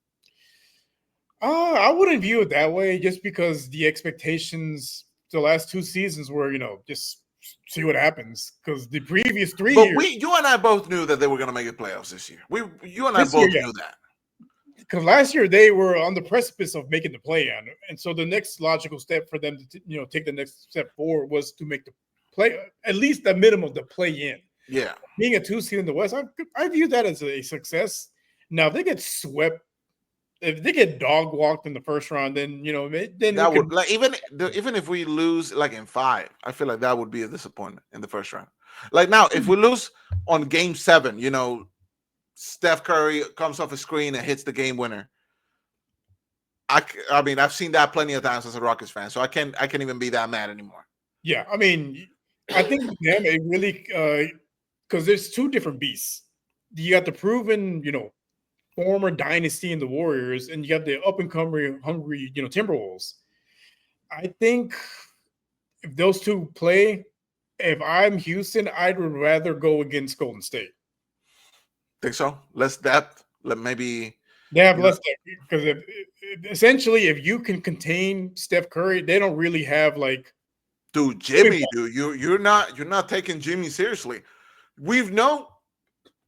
I wouldn't view it that way, just because the expectations the last 2 seasons were, just see what happens. Because the previous 3 But years, you and I both knew that they were going to make the playoffs this year. You and I this year, both yeah. knew that. Because last year they were on the precipice of making the play-in, and so the next logical step for them to take the next step forward was to make the play, at least the minimum, the play-in. Yeah, being a 2 seed in the West, I view that as a success. Now, if they get swept, if they get dog walked in the first round, then then that would like even if we lose like in 5, I feel like that would be a disappointment in the first round. Like now, if we lose on Game 7, Steph Curry comes off a screen and hits the game winner. I mean, I've seen that plenty of times as a Rockets fan, so I can't even be that mad anymore. Yeah, I mean, I think with them it really because there's 2 different beasts. You got the proven, former dynasty in the Warriors, and you got the up and coming hungry, Timberwolves. I think if those 2 play, if I'm Houston, I'd rather go against Golden State. Think so? Less depth. Maybe they have less depth, because essentially, if you can contain Steph Curry, they don't really have like. Dude, Jimmy, you're not taking Jimmy seriously. We've known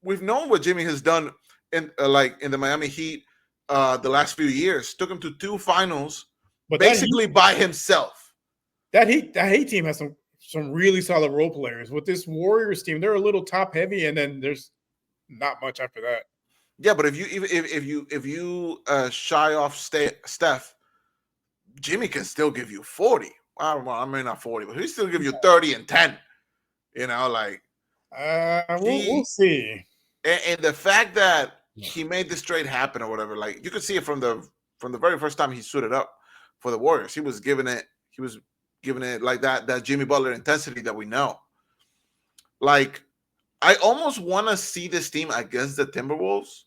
what Jimmy has done in in the Miami Heat the last few years. Took him to 2 finals, but basically by himself. That Heat team has some really solid role players. With this Warriors team, they're a little top heavy, and then there's not much after that. Yeah, but if you shy off Steph, Jimmy can still give you 40. I mean, not 40, but he still give you 30 and 10. We'll see. And the fact that he made this trade happen or whatever, like you could see it from the very first time he suited up for the Warriors. He was giving it like that Jimmy Butler intensity that we know. Like, I almost want to see this team against the Timberwolves,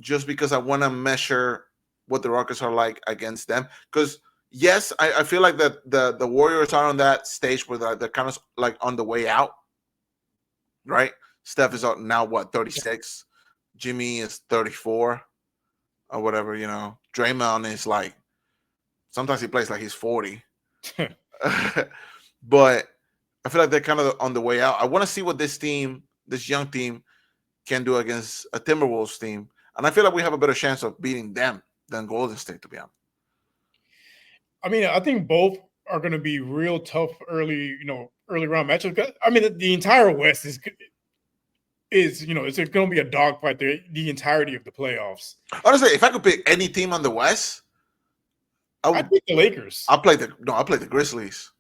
just because I want to measure what the Rockets are like against them. Because yes, I feel like that the Warriors are on that stage where they're kind of like on the way out, right? Steph is now 36, Jimmy is 34, or whatever. Draymond is like, sometimes he plays like he's 40, but I feel like they're kind of on the way out. I want to see what this young team, can do against a Timberwolves team, and I feel like we have a better chance of beating them than Golden State, to be honest. I mean, I think both are going to be real tough early round matchups. I mean, the entire West is it's going to be a dogfight the entirety of the playoffs. Honestly, if I could pick any team on the West, I'd pick the Lakers. I'll play the Grizzlies.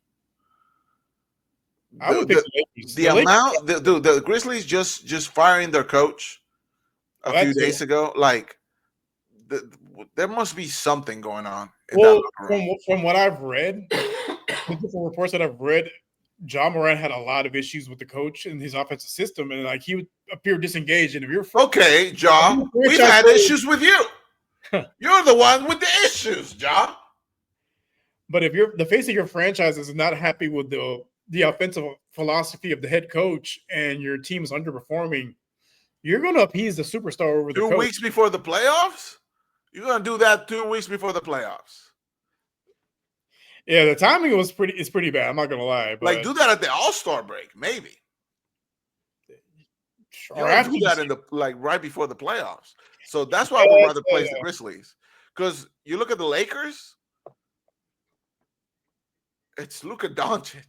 I would pick the Lakers. The Grizzlies just firing their coach a few days ago. Like, there must be something going on. From what I've read, the different reports that I've read, Ja Morant had a lot of issues with the coach and his offensive system, and like he would appear disengaged. And if you're okay, Ja, we've had issues with you. You're the one with the issues, Ja. But if you're the face of your franchise is not happy with the offensive philosophy of the head coach, and your team is underperforming, you're going to appease the superstar over the coach. 2 weeks before the playoffs? You're going to do that 2 weeks before the playoffs? Yeah, the timing is pretty bad. I'm not going to lie. But like, do that at the All-Star break, maybe. Or after do that right before the playoffs. So that's why I would rather play the Grizzlies. Because you look at the Lakers, it's Luka Doncic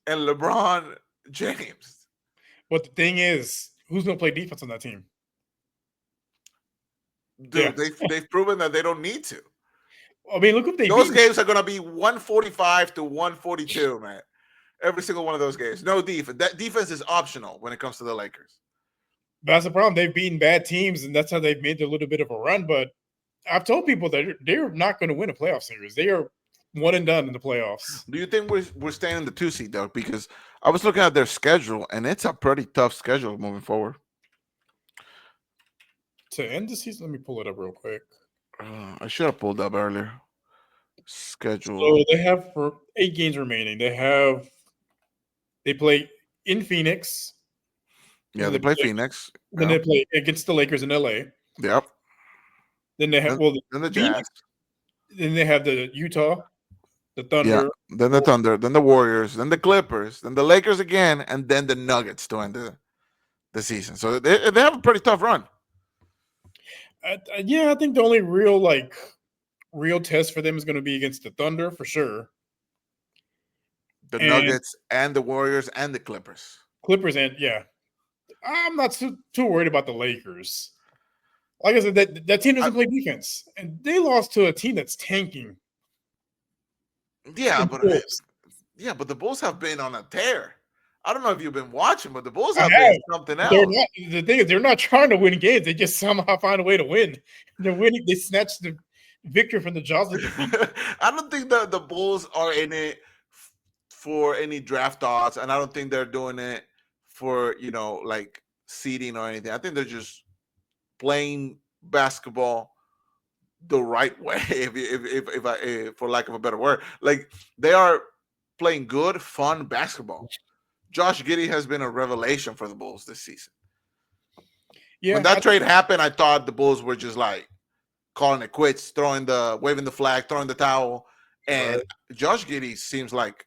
and LeBron James. But the thing is, who's going to play defense on that team? Dude, they've proven that they don't need to. I mean, look what those games are going to be 145 to 142, man. Every single one of those games. No defense. That defense is optional when it comes to the Lakers. That's the problem. They've beaten bad teams, and that's how they've made a little bit of a run. But I've told people that they're not going to win a playoff series. They are one and done in the playoffs. Do you think we're staying in the 2 seed though? Because I was looking at their schedule, and it's a pretty tough schedule moving forward. To end the season, let me pull it up real quick. I should have pulled up earlier. Schedule. So they have for 8 games remaining. They play in Phoenix. Yeah, they play Phoenix. Then they play against the Lakers in LA. Yep. Then they have then the Jazz. Then they have the Utah, the Thunder. Yeah. Then the Thunder. Then the Warriors. Then the Clippers. Then the Lakers again, and then the Nuggets to end the season. So they have a pretty tough run. Yeah, I think the only real test for them is going to be against the Thunder for sure. The Nuggets and the Warriors and the Clippers. I'm not too worried about the Lakers. Like I said, that team doesn't play defense, and they lost to a team that's tanking. Yeah, but the Bulls have been on a tear. I don't know if you've been watching, but the Bulls have been something else. The thing is, they're not trying to win games. They just somehow find a way to win. They're winning. They snatched the victory from the jaws of defeat. I don't think the Bulls are in it for any draft odds, and I don't think they're doing it for like seeding or anything. I think they're just playing basketball the right way, if I for lack of a better word. Like, they are playing good, fun basketball. Josh Giddey has been a revelation for the Bulls this season. Yeah, when that trade happened, I thought the Bulls were just like calling it quits, waving the flag, throwing the towel. And Josh Giddey seems like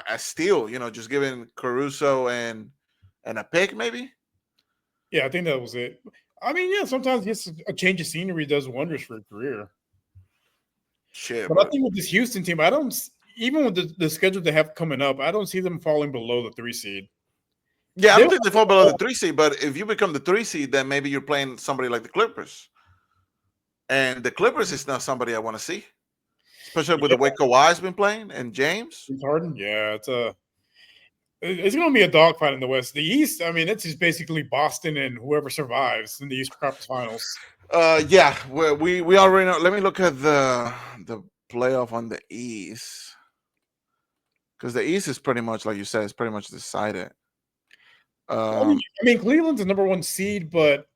a steal, just giving Caruso and a pick, maybe. Yeah, I think that was it. I mean, yeah, sometimes just a change of scenery does wonders for a career. Shit, but I think with this Houston team, even with the schedule they have coming up, I don't see them falling below the 3 seed. Yeah, I don't think they fall below the 3 seed, but if you become the 3 seed, then maybe you're playing somebody like the Clippers. And the Clippers is not somebody I want to see, especially with the way Kawhi's been playing and James Harden. Yeah, it's going to be a dogfight in the West. The East, I mean, it's just basically Boston and whoever survives in the Eastern Conference Finals. Yeah, we already know. Let me look at the playoff on the East, because the East is pretty much, like you said, it's pretty much decided. I mean, Cleveland's the number 1 seed, but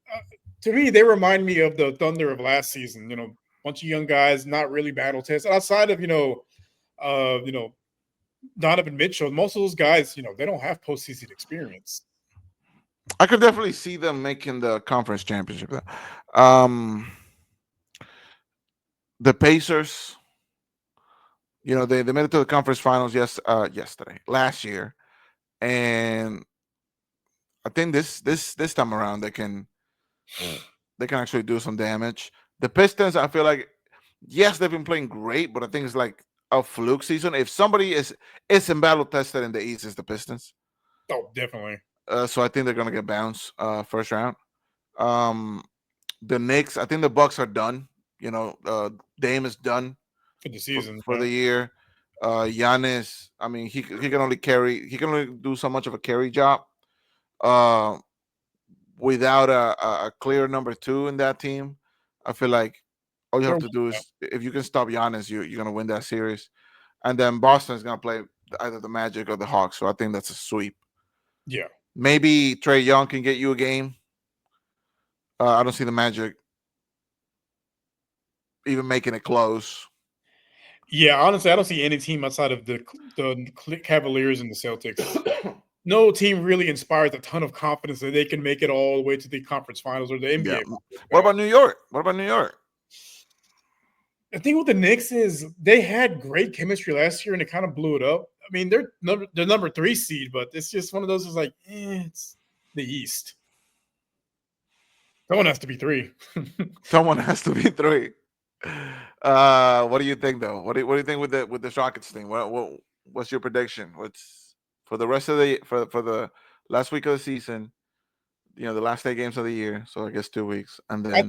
to me, they remind me of the Thunder of last season. Bunch of young guys, not really battle tested. Outside of Donovan Mitchell, most of those guys, they don't have postseason experience. I could definitely see them making the conference championship. The Pacers, they made it to the conference finals last year, and I think this time around they can actually do some damage. The Pistons, I feel like, yes, they've been playing great, but I think it's like a fluke season. If somebody is in battle tested in the East, it's the Pistons. Oh, definitely. So I think they're gonna get bounced first round. The Knicks, I think the Bucks are done. Dame is done for the season for the year. Giannis, I mean, he can only do so much of a carry job. Without a clear number 2 in that team, I feel like all you have to do is, if you can stop Giannis, you're gonna win that series. And then Boston is gonna play either the Magic or the Hawks, so I think that's a sweep. Yeah, maybe Trae Young can get you a game. I don't see the Magic even making it close. Yeah, honestly, I don't see any team outside of the Cavaliers and the Celtics. No team really inspires a ton of confidence that they can make it all the way to the conference finals or the NBA. Yeah. What about New York? The thing with the Knicks is they had great chemistry last year and it kind of blew it up. I mean, they're number 3 seed, but it's just one of those is like, it's the East. Someone has to be 3. Someone has to be 3. What do you think, though? What do you think with the Rockets thing? What's your prediction? What's for the rest of for the last week of the season? The last 8 games of the year. So I guess 2 weeks, and then I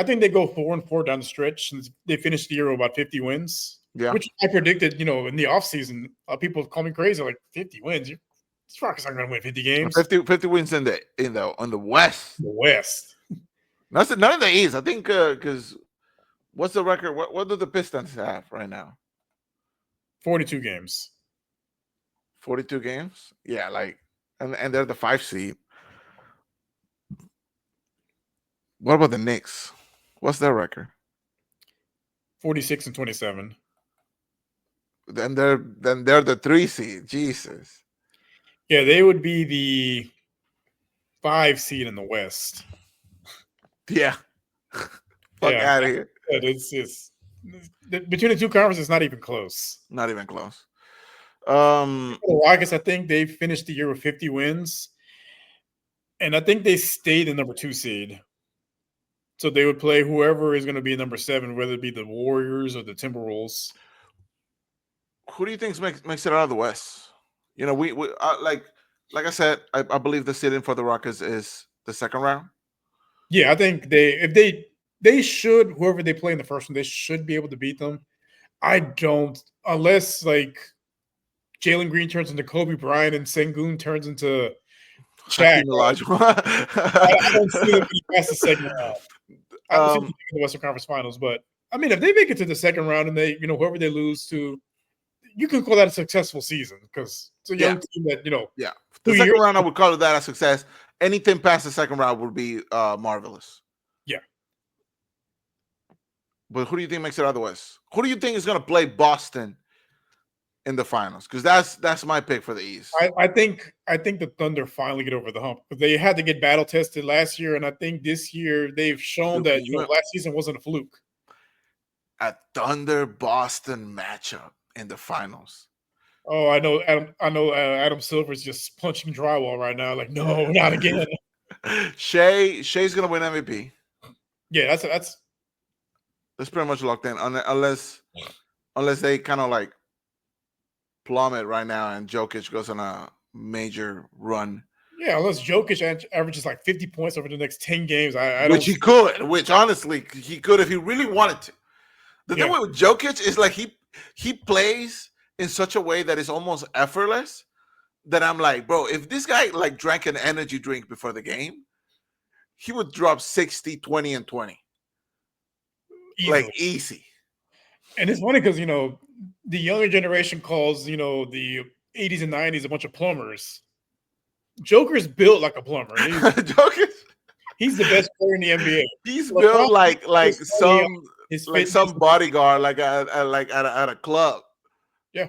think they go 4-4 down the stretch, and they finished the year with about 50 wins. Yeah, which I predicted. In the offseason, people call me crazy. Like 50 wins, this Rockets aren't going to win 50 games. 50 wins on the West. The West. None in the East. I think because what's the record? What do the Pistons have right now? 42 games. 42 games? Yeah, like, and they're the 5 seed. What about the Knicks? What's their record? 46 and 27. Then they're the 3 seed. Jesus. Yeah, they would be the 5 seed in the West. Yeah. Fuck Yeah, out of here. it's between the two conferences, it's not even close. Not even close. The Rockets, I think they finished the year with 50 wins, and I think they stayed the number 2 seed. So they would play whoever is going to be number 7, whether it be the Warriors or the Timberwolves. Who do you think makes it out of the West? You know, we like I said, I believe the seeding for the Rockets is the second round. Yeah, I think they should, whoever they play in the first one, they should be able to beat them. I don't, unless like Jalen Green turns into Kobe Bryant and Sengun turns into Shaq. I don't see them getting past the second round. I don't see them in the Western Conference Finals, but I mean, if they make it to the second round and they, whoever they lose to, you can call that a successful season because it's a young team that, Yeah. The second round, I would call that a success. Anything past the second round would be marvelous. Yeah. But who do you think makes it out of the West? Who do you think is going to play Boston in the finals? Because that's my pick for the East. I think the Thunder finally get over the hump. But they had to get battle tested last year, and I think this year they've shown that last season wasn't a fluke. A Thunder Boston matchup in the finals. Oh, I know. Adam Silver's just punching drywall right now. Like, no, not again. Shea's gonna win MVP. Yeah, that's pretty much locked in. Unless they kind of like plummet right now and Jokic goes on a major run. Yeah, unless Jokic averages like 50 points over the next 10 games, which he could. Which honestly he could if he really wanted to. The thing with Jokic is like he plays in such a way that is almost effortless that I'm like, bro, if this guy like drank an energy drink before the game, he would drop 60, 20, and 20. Easily. Like easy. And it's funny because, the younger generation calls, the 80s and 90s a bunch of plumbers. Joker's built like a plumber. He's the best player in the NBA. He's built like some bodyguard like at a club. Yeah.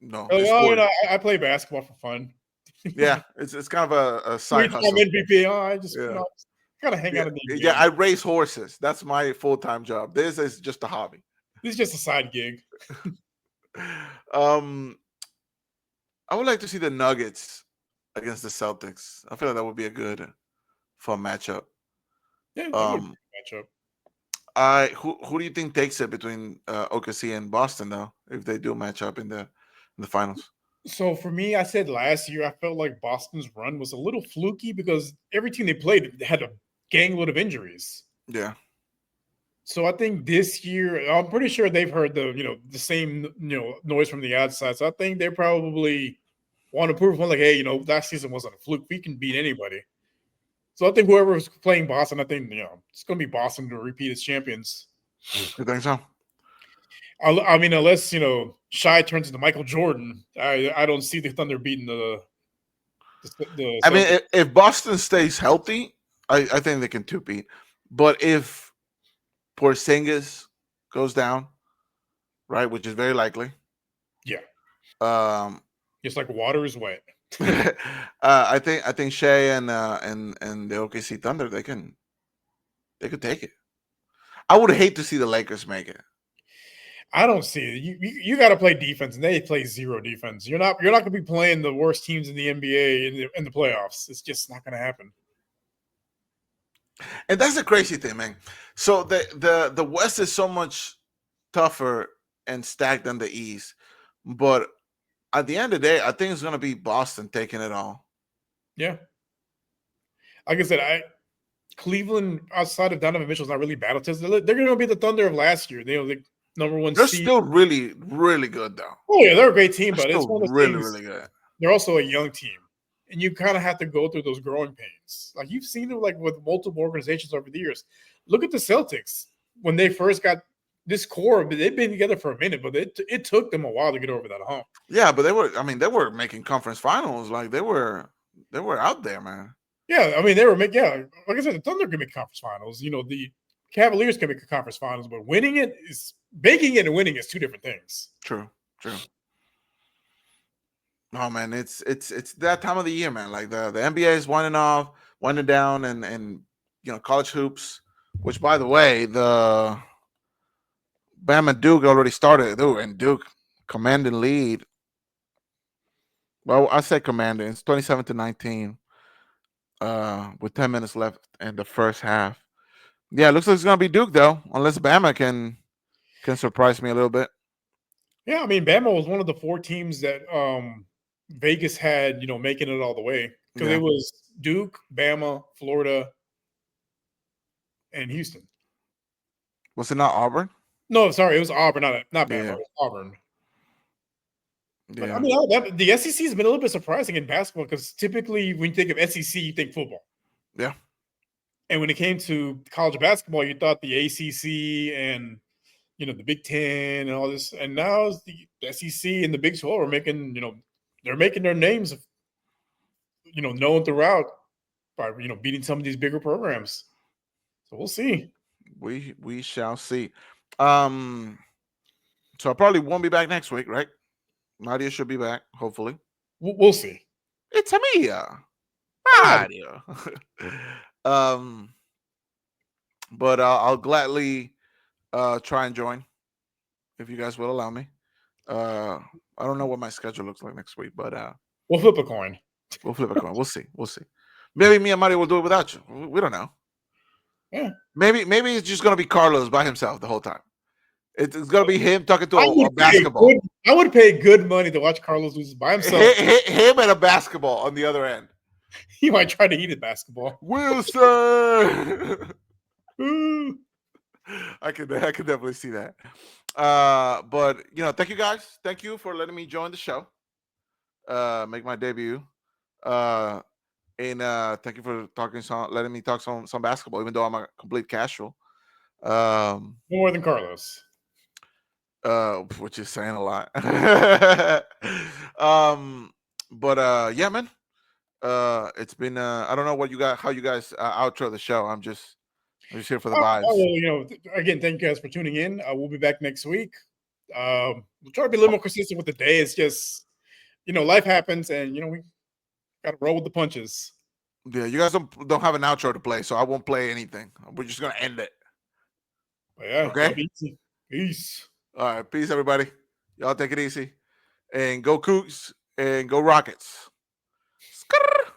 No. I play basketball for fun. Yeah, it's kind of a side hustle. MVP. I just gotta hang out in the game. Yeah, I race horses. That's my full-time job. This is just a hobby. This is just a side gig. I would like to see the Nuggets against the Celtics. I feel like that would be a good, fun matchup. Yeah, that would be a matchup. Who do you think takes it between OKC and Boston though, if they do match up in the finals? So for me, I said last year I felt like Boston's run was a little fluky because every team they played had a gangload of injuries. Yeah. So I think this year, I'm pretty sure they've heard the same noise from the outside. So I think they probably want to prove like, hey, last season wasn't a fluke. We can beat anybody. So I think whoever is playing Boston, I think it's going to be Boston to repeat as champions. You think so? I mean, unless Shai turns into Michael Jordan, I don't see the Thunder beating the I mean, if Boston stays healthy, I think they can two-peat. But if Porzingis goes down, right, which is very likely. Yeah. It's like water is wet. I think Shea and the OKC Thunder they could take it. I would hate to see the Lakers make it. I don't see it. You got to play defense, and they play zero defense. You're not going to be playing the worst teams in the NBA in the playoffs. It's just not going to happen. And that's the crazy thing, man. So the West is so much tougher and stacked than the East, but at the end of the day, I think it's going to be Boston taking it all. Yeah. Like I said, Cleveland, outside of Donovan Mitchell, is not really battle tested. They're going to be the Thunder of last year. The number one They're seed. Still really, really good, though. Oh, yeah, they're a great team, but it's one of those really, really good. They're also a young team, and you kind of have to go through those growing pains. Like you've seen them like with multiple organizations over the years. Look at the Celtics when they first got this core, they've been together for a minute, but it took them a while to get over that hump. Yeah, but they were making conference finals. Like they were out there, man. Yeah, I mean, they were making, like I said, the Thunder can make conference finals. The Cavaliers can make a conference finals, but making it and winning is two different things. True. Oh man, it's that time of the year, man. Like the NBA is winding down, and college hoops. Which, by the way, the Bama Duke already started. Ooh, and Duke commanding lead. Well, I say commanding. It's 27-19. With 10 minutes left in the first half. Yeah, it looks like it's gonna be Duke though, unless Bama can surprise me a little bit. Yeah, I mean, Bama was one of the 4 teams that Vegas had, making it all the way, because it was Duke, Bama, Florida, and Houston. Was it not Auburn? No, sorry, it was Auburn, not Bama. Yeah. It was Auburn. But, Yeah. I mean, the SEC has been a little bit surprising in basketball, because typically when you think of SEC, you think football. Yeah. And when it came to college basketball, you thought the ACC and the Big Ten and all this, and now the SEC and the Big 12 are making they're making their names known throughout by beating some of these bigger programs. So we'll see. We shall see. So I probably won't be back next week, right? Nadia should be back, hopefully. We'll see. It's Amia. Nadia. But I'll gladly try and join if you guys will allow me. I don't know what my schedule looks like next week, but we'll flip a coin. We'll see. Maybe me and Mario will do it without you. We don't know. Yeah. Maybe it's just gonna be Carlos by himself the whole time. It's gonna be him talking to a basketball. I would pay good money to watch Carlos lose by himself. Him and a basketball on the other end. He might try to eat a basketball. Wilson. I could definitely see that. But thank you guys. Thank you for letting me join the show. Make my debut. And thank you for letting me talk some basketball, even though I'm a complete casual. More than Carlos. Which is saying a lot. But yeah, man. It's been I don't know how you guys outro the show. I'm just here for the vibes. Well, again, thank you guys for tuning in. We'll be back next week. We'll try to be a little more consistent with the day. It's just life happens, and we got to roll with the punches. Yeah, you guys don't have an outro to play, so I won't play anything. We're just gonna end it. But yeah. Okay. Peace. All right, peace, everybody. Y'all take it easy, and go Cougs and go Rockets. Skrrr.